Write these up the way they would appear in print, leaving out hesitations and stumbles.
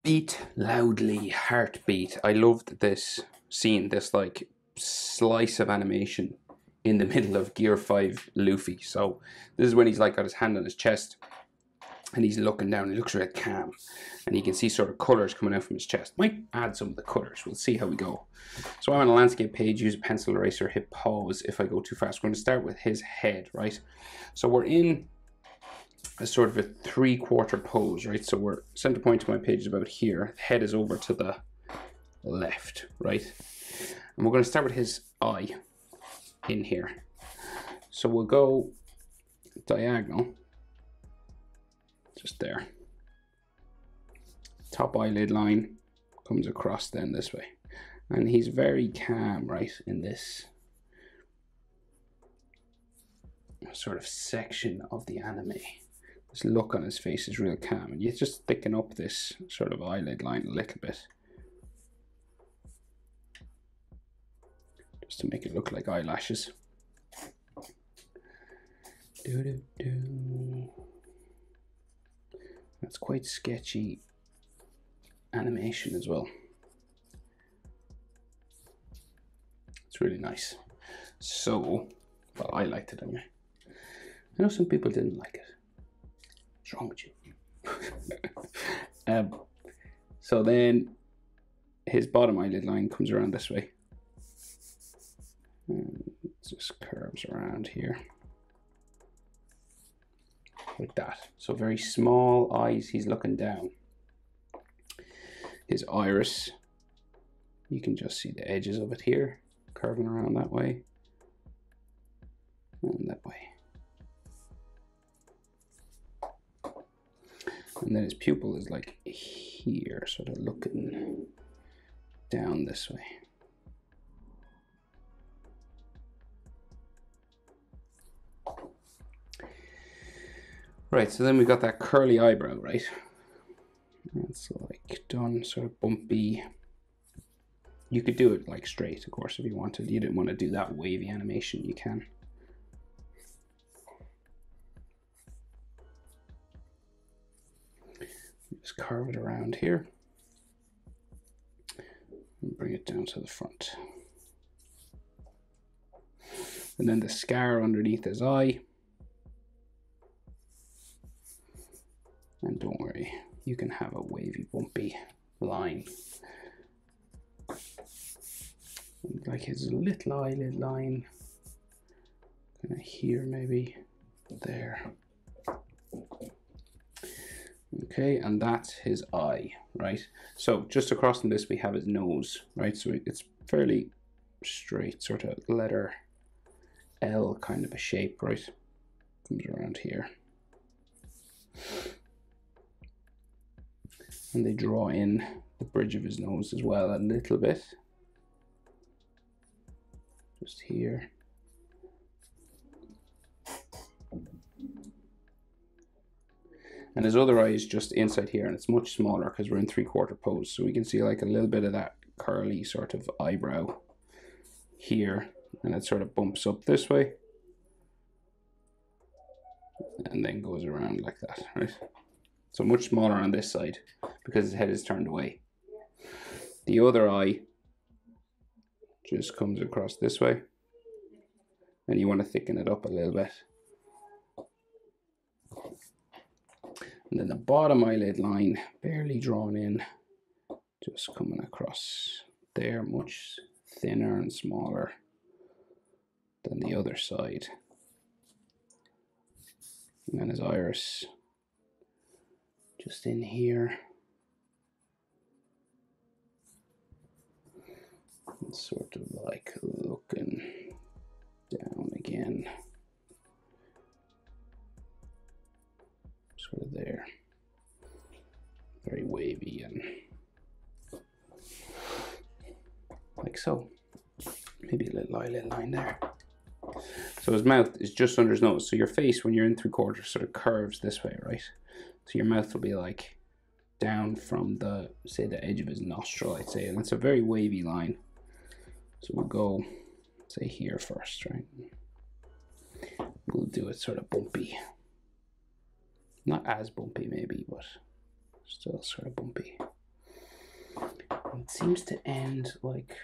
Eat loudly, heartbeat. I loved this scene, this like slice of animation in the middle of Gear 5 Luffy. So this is when he's like got his hand on his chest and he's looking down. He looks real calm and you can see sort of colours coming out from his chest. Might add some of the colours. We'll see how we go. So I'm on a landscape page. Use a pencil eraser. Hit pause if I go too fast. We're going to start with his head, right? So we're in a sort of a 3/4 pose, right? So we're center point to my page is about here. The head is over to the left, right? And we're going to start with his eye in here. So we'll go diagonal, just there. Top eyelid line comes across then this way. And he's very calm, right, in this sort of section of the anime. This look on his face is real calm, and you just thicken up this sort of eyelid line a little bit, just to make it look like eyelashes. That's quite sketchy animation as well. It's really nice. So, well, I liked it anyway. I know some people didn't like it. What's wrong with you? So then his bottom eyelid line comes around this way. And it just curves around here. Like that. So very small eyes, he's looking down. His iris, you can just see the edges of it here, curving around that way. And that way. And then his pupil is like here, sort of looking down this way. Right, so then we've got that curly eyebrow, right? It's like done sort of bumpy. You could do it like straight, of course, if you wanted. You didn't want to do that wavy animation, you can. Just carve it around here and bring it down to the front. And then the scar underneath his eye. And don't worry, you can have a wavy, bumpy line. And like his little eyelid line, kind of here maybe, there. Okay, and that's his eye, right? So just across from this we have his nose, right? So it's fairly straight, sort of letter L kind of a shape, right? Comes around here. And they draw in the bridge of his nose as well a little bit. Just here. And his other eye is just inside here, and it's much smaller because we're in 3/4 pose. So we can see like a little bit of that curly sort of eyebrow here, and it sort of bumps up this way and then goes around like that, right? So much smaller on this side because his head is turned away. The other eye just comes across this way, and you want to thicken it up a little bit. And then the bottom eyelid line, barely drawn in, just coming across there, much thinner and smaller than the other side. And then his iris, just in here. And sort of like looking down again. Sort of there, very wavy and like so. Maybe a little eyelid line there. So his mouth is just under his nose. So your face, when you're in 3/4, sort of curves this way, right? So your mouth will be like down from the, say, the edge of his nostril, I'd say, and it's a very wavy line. So we'll go, say, here first, right? We'll do it sort of bumpy. Not as bumpy maybe, but still sort of bumpy. it seems to end like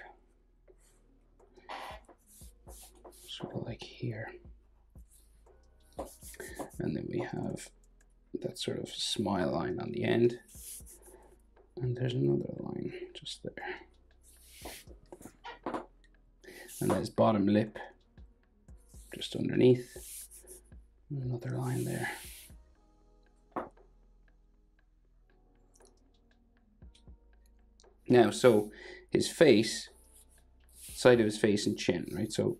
sort of like here. And then we have that sort of smile line on the end. And there's another line just there. And there's bottom lip just underneath. Another line there. Now, so his face, side of his face and chin, right? So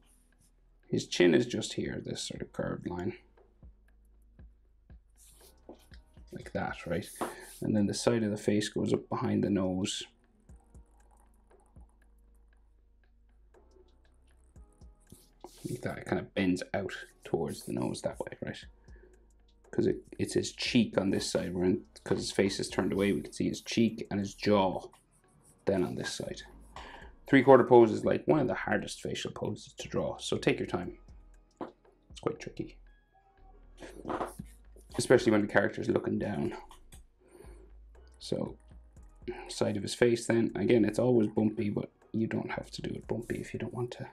his chin is just here, this sort of curved line. Like that, right? And then the side of the face goes up behind the nose. Like that, it kind of bends out towards the nose that way, right? Because it's his cheek on this side. Because his face is turned away, we can see his cheek and his jaw then on this side. Three-quarter pose is like one of the hardest facial poses to draw, so take your time. It's quite tricky. Especially when the character is looking down. So, side of his face then. Again, it's always bumpy, but you don't have to do it bumpy if you don't want to.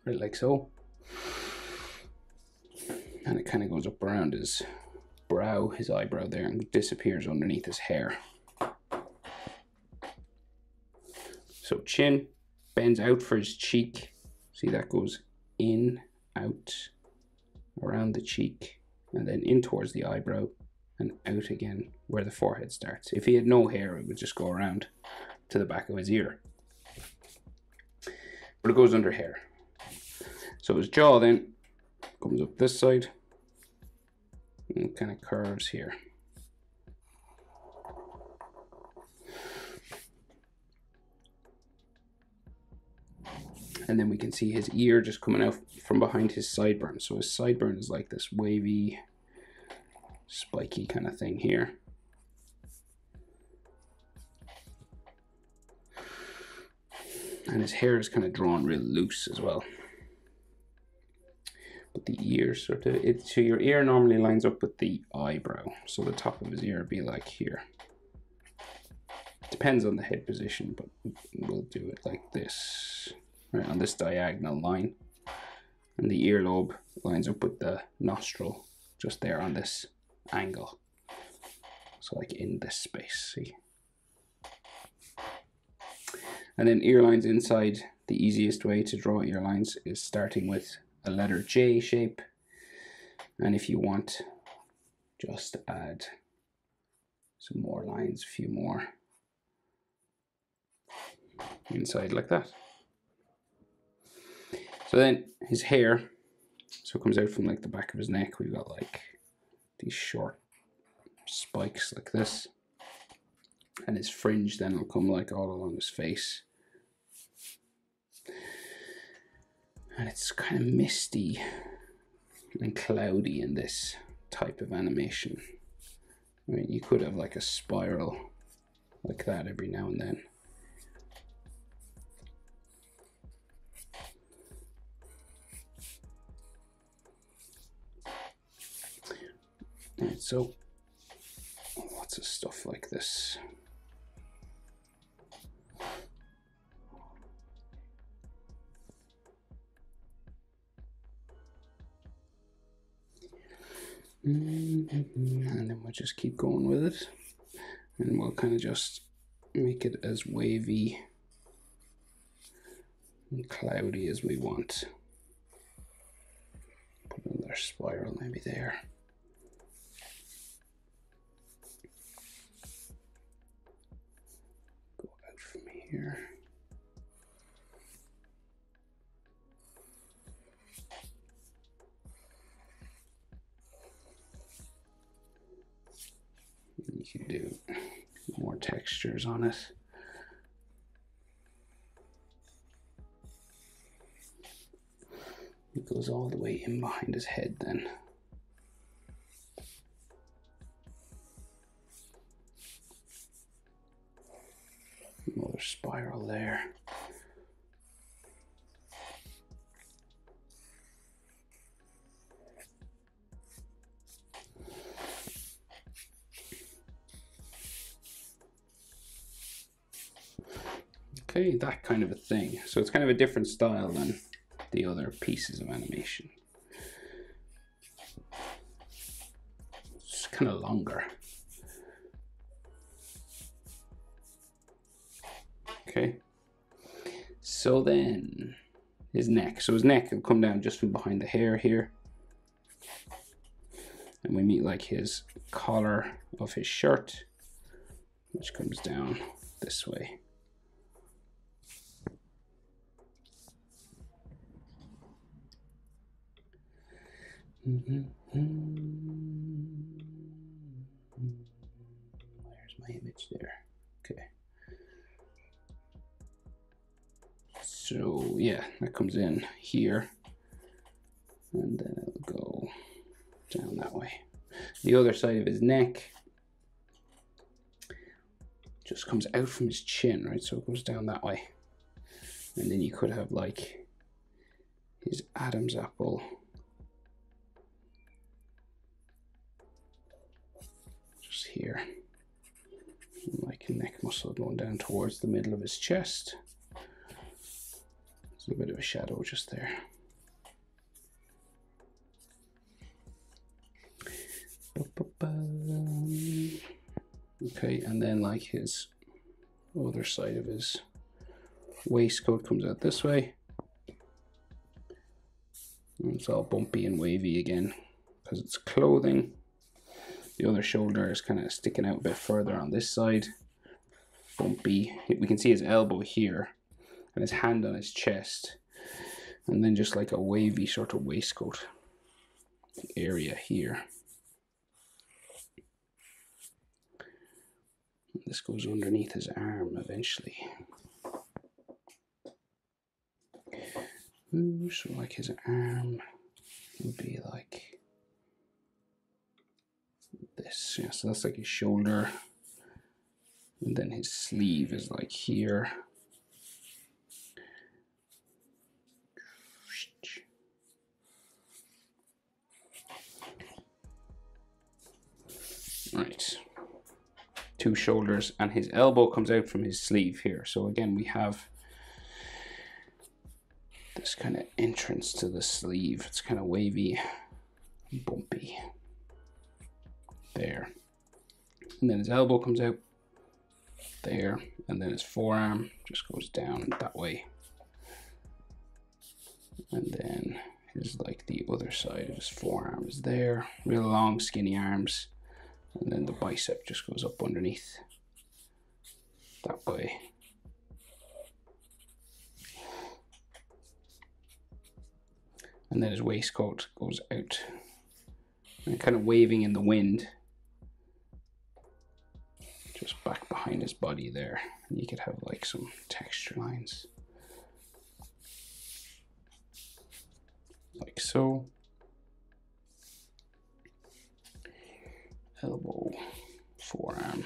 Right, like so. And it kind of goes up around his brow, his eyebrow there, and disappears underneath his hair. So chin, bends out for his cheek. See, that goes in, out, around the cheek, and then in towards the eyebrow, and out again where the forehead starts. If he had no hair, it would just go around to the back of his ear. But it goes under hair. So his jaw then comes up this side and kind of curves here. And then we can see his ear just coming out from behind his sideburn. So his sideburn is like this wavy, spiky kind of thing here. And his hair is kind of drawn real loose as well. But the ear sort of, so your ear normally lines up with the eyebrow. So the top of his ear would be like here. Depends on the head position, but we'll do it like this. Right, on this diagonal line. And the earlobe lines up with the nostril just there on this angle. So like in this space, see? And then ear lines inside, the easiest way to draw ear lines is starting with a letter J shape. And if you want, just add some more lines, a few more inside like that. So then his hair, so it comes out from like the back of his neck. We've got like these short spikes like this. And his fringe then will come like all along his face. And it's kind of misty and cloudy in this type of animation. I mean, you could have like a spiral like that every now and then. And so lots of stuff like this. And then we'll just keep going with it, and we'll kind of just make it as wavy and cloudy as we want. Put another spiral maybe there. Go out from here. You can do more textures on it. It goes all the way in behind his head then. Another spiral there. Okay, that kind of a thing. So it's kind of a different style than the other pieces of animation. It's kind of longer. Okay. So then his neck. So his neck will come down just from behind the hair here. And we meet like his collar of his shirt, which comes down this way. Where's my image there? Okay. So yeah, that comes in here, and then it'll go down that way. The other side of his neck just comes out from his chin, right? So it goes down that way. And then you could have like his Adam's apple just here. And like a neck muscle going down towards the middle of his chest. There's a bit of a shadow just there. Okay, and then like his other side of his waistcoat comes out this way. And it's all bumpy and wavy again because it's clothing. The other shoulder is kind of sticking out a bit further on this side. Bumpy. We can see his elbow here and his hand on his chest. And then just like a wavy sort of waistcoat area here. This goes underneath his arm eventually. So like his arm would be like this. Yeah, so that's like his shoulder. And then his sleeve is like here. Right. Two shoulders, and his elbow comes out from his sleeve here. So again, we have this kind of entrance to the sleeve. It's kind of wavy, bumpy there. And then his elbow comes out there, and then his forearm just goes down that way. And then his like the other side of his forearm is there. Real long, skinny arms. And then the bicep just goes up underneath that way. And then his waistcoat goes out and kind of waving in the wind, just back behind his body there. And you could have like some texture lines, like so. Elbow, forearm.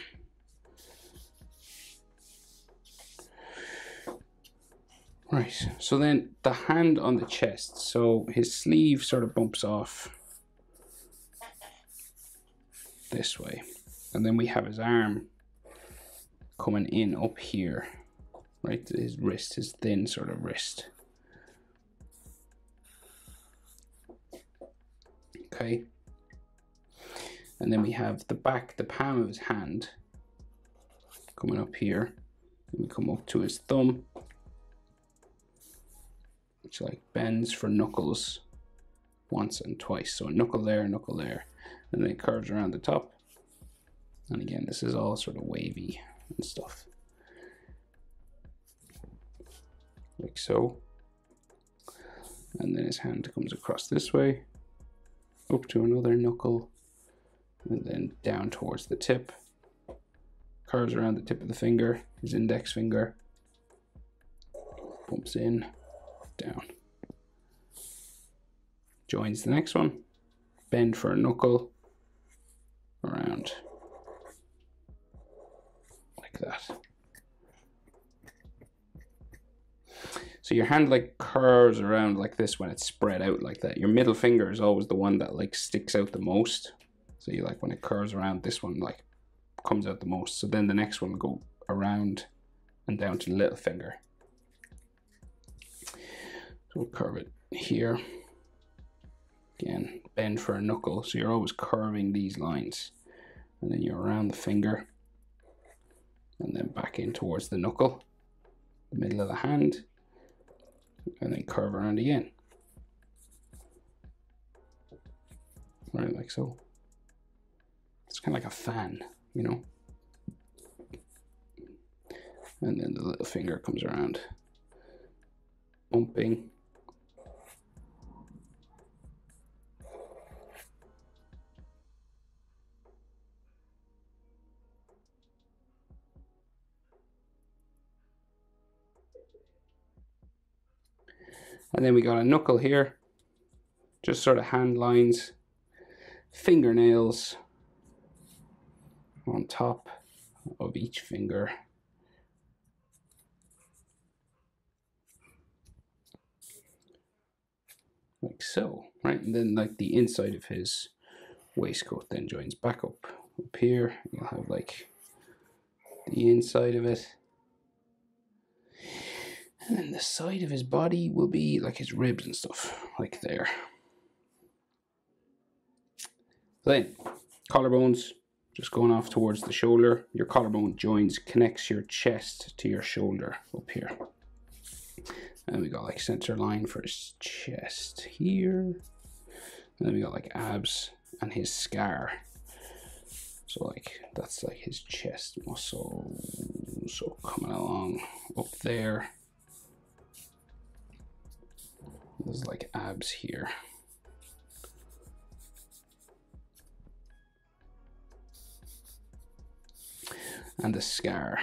Right, so then the hand on the chest. So his sleeve sort of bumps off this way. And then we have his arm coming in up here, right to his wrist, his thin sort of wrist. Okay. And then we have the back, the palm of his hand coming up here. And we come up to his thumb, which like bends for knuckles once and twice. So a knuckle there, and then it curves around the top. And again, this is all sort of wavy and stuff. Like so. And then his hand comes across this way, up to another knuckle, and then down towards the tip, curves around the tip of the finger, his index finger, bumps in, down, joins the next one, bend for a knuckle, around, like that. So your hand like curves around like this when it's spread out like that. Your middle finger is always the one that like sticks out the most. So you like when it curves around, this one like comes out the most. So then the next one will go around and down to the little finger. So we'll curve it here. Again, bend for a knuckle, so you're always curving these lines. And then you're around the finger, and then back in towards the knuckle, the middle of the hand, and then curve around again. Right, like so. It's kind of like a fan, you know. And then the little finger comes around, bumping. And then we got a knuckle here, just sort of hand lines, fingernails on top of each finger. Like so, right? And then like the inside of his waistcoat then joins back up here. You'll have like the inside of it. And then the side of his body will be like his ribs and stuff, like there. Then, collarbones, just going off towards the shoulder. Your collarbone joins, connects your chest to your shoulder up here. And we got like center line for his chest here. And then we got like abs and his scar. So like, that's like his chest muscle. So coming along up there. There's like abs here. And the scar.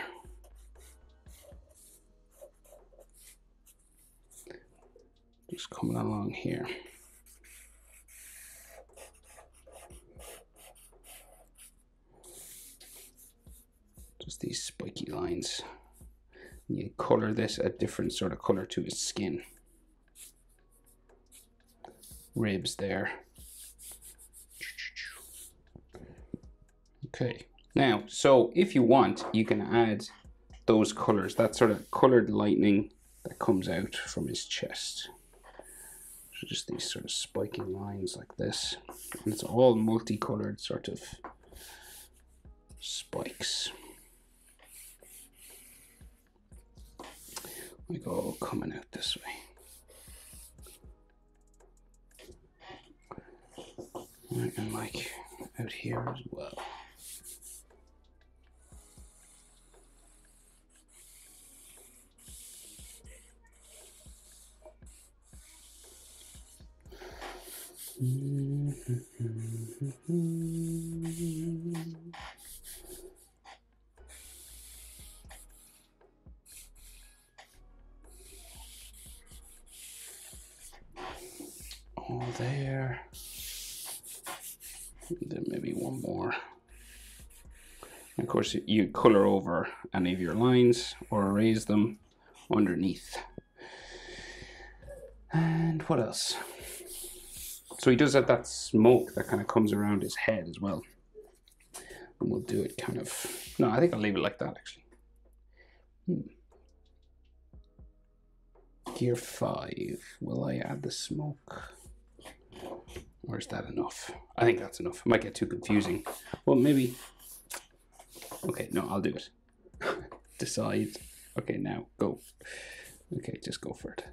Just coming along here. Just these spiky lines. You color this a different sort of color to his skin. Ribs there. Okay, now, so if you want, you can add those colors, that sort of colored lightning that comes out from his chest. So just these sort of spiking lines like this. And it's all multicolored sort of spikes. Like all coming out this way. And like out here as well. All there. And then maybe one more. And of course, you color over any of your lines or erase them underneath. And what else? So he does have that smoke that kind of comes around his head as well. And we'll do it kind of... No, I think I'll leave it like that, actually. Gear 5. Will I add the smoke? Or is that enough? I think that's enough. It might get too confusing. Well, maybe... Okay, no, I'll do it. Decide. Okay, now, go. Okay, just go for it.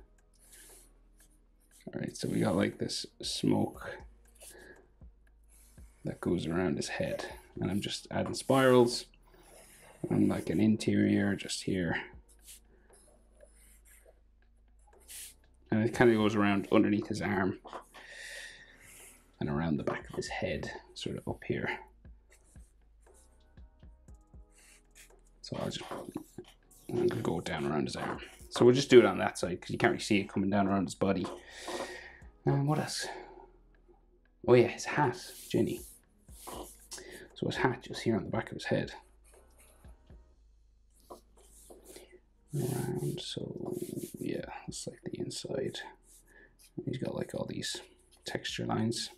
All right, so we got like this smoke that goes around his head. And I'm just adding spirals. And like an interior just here. And it kind of goes around underneath his arm. And around the back of his head, sort of up here. So I'm going to go down around his arm. So we'll just do it on that side because you can't really see it coming down around his body. And what else? Oh yeah, his hat, Jenny. So his hat just here on the back of his head. Around, so yeah, that's like the inside. He's got like all these texture lines.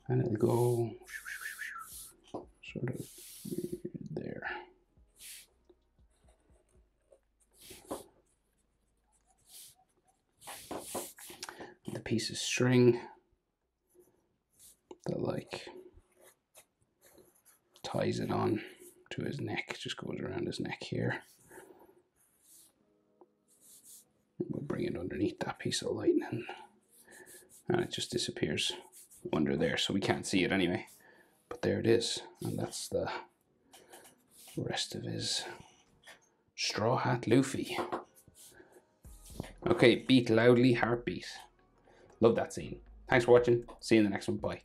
And it'll go sort of there. piece of string that like ties it on to his neck, just goes around his neck here. We'll bring it underneath that piece of lightning, and it just disappears under there, so we can't see it anyway. But there it is, and that's the rest of his Straw Hat Luffy. Okay, beat loudly, heartbeat. Love that scene. Thanks for watching. See you in the next one. Bye.